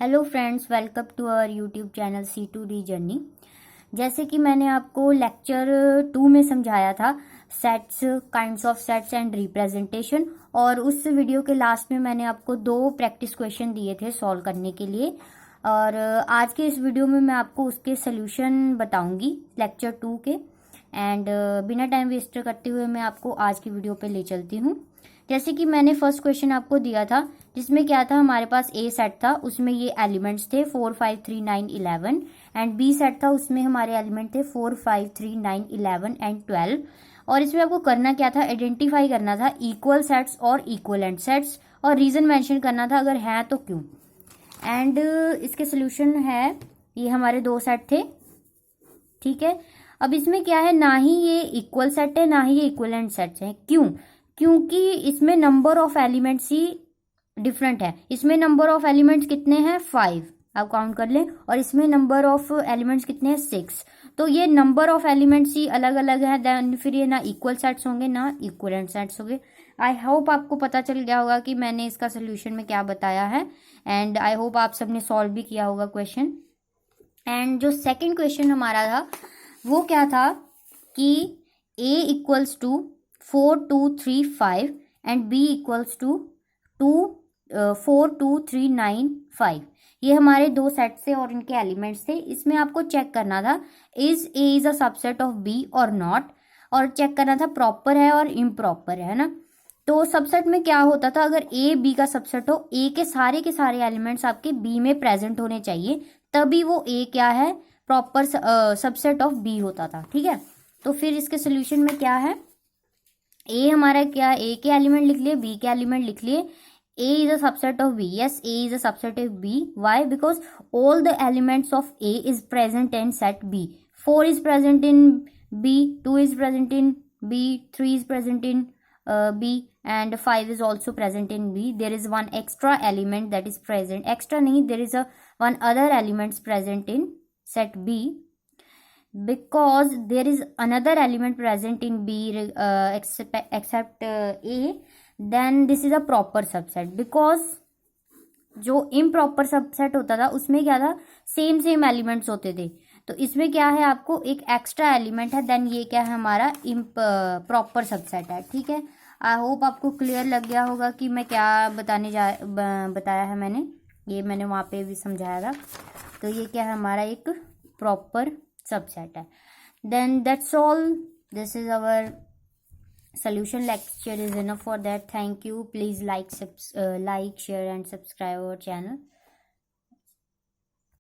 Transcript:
Hello friends, welcome to our YouTube channel C2D journey. जैसे कि मैंने आपको लेक्चर 2 में समझाया था sets, kinds of sets and representation, और उस वीडियो के लास्ट में मैंने आपको 2 प्रैक्टिस क्वेश्चन दिए थे सॉल्व करने के लिए। और आज के इस वीडियो में मैं आपको उसके सोल्यूशन बताऊंगी लेक्चर 2 के। एंड बिना टाइम वेस्ट करते हुए मैं आपको आज की वीडियो पे ले चलती हूँ। जैसे कि मैंने फर्स्ट क्वेश्चन आपको दिया था जिसमें क्या था, हमारे पास ए सेट था, उसमें ये एलिमेंट्स थे 4 5 3 9 11, एंड बी सेट था, उसमें हमारे एलिमेंट थे 4 5 3 9 11 एंड 12। और इसमें आपको करना क्या था, आइडेंटिफाई करना था इक्वल सेट्स और इक्वलेंट सेट्स, और रीजन मेंशन करना था, अगर है तो क्यों। एंड इसके सोल्यूशन है, ये हमारे 2 सेट थे, ठीक है। अब इसमें क्या है, ना ही ये इक्वल सेट है ना ही ये इक्वलेंट सेट्स हैं। क्यों? क्योंकि इसमें number of elements he different है। इसमें नंबर ऑफ एलिमेंट्स कितने हैं, 5, आप काउंट कर लें, और इसमें नंबर ऑफ एलिमेंट्स कितने हैं, 6। तो ये नंबर ऑफ एलिमेंट्स ही अलग अलग है, देन फिर ये ना इक्वल सेट्स होंगे ना इक्वलेंट सेट्स होंगे। आई होप आपको पता चल गया होगा कि मैंने इसका सोल्यूशन में क्या बताया है, एंड आई होप आप सबने सॉल्व भी किया होगा क्वेश्चन। एंड जो सेकेंड क्वेश्चन हमारा था वो क्या था कि a equals to 4 2 3 5 and b equals to 4 2 3 9 5। ये हमारे 2 सेट थे और इनके एलिमेंट्स थे। इसमें आपको चेक करना था is a is a subset of b और नॉट, और चेक करना था प्रॉपर है और इम्प्रॉपर है ना। तो सबसेट में क्या होता था, अगर a b का सबसेट हो, a के सारे एलिमेंट्स आपके b में प्रेजेंट होने चाहिए, तभी वो a क्या है, प्रॉपर सबसेट ऑफ b होता था, ठीक है। तो फिर इसके सोल्यूशन में क्या है, a हमारा क्या, a के एलिमेंट लिख लिए, b के एलिमेंट लिख लिए। a is a subset of b, yes, a is a subset of b. Why? Because all the elements of a is present in set b. 4 is present in b, 2 is present in b, 3 is present in b, and 5 is also present in b. There is one extra element that is present, extra nahi, there is a one other elements present in set b, because there is another element present in b except a, then this is a proper subset. Because जो improper subset होता था उसमें क्या था, same elements होते थे, तो इसमें क्या है, आपको एक एक्स्ट्रा एलिमेंट है, देन ये क्या है, हमारा प्रॉपर सबसेट है, ठीक है। आई होप आपको क्लियर लग गया होगा कि मैं क्या बताया है मैंने, ये मैंने वहाँ पे भी समझाया था। तो ये क्या है, हमारा एक प्रॉपर सबसेट है। Then that's all, this is our solution lecture is enough for that. Thank you. Please like, share and subscribe our channel.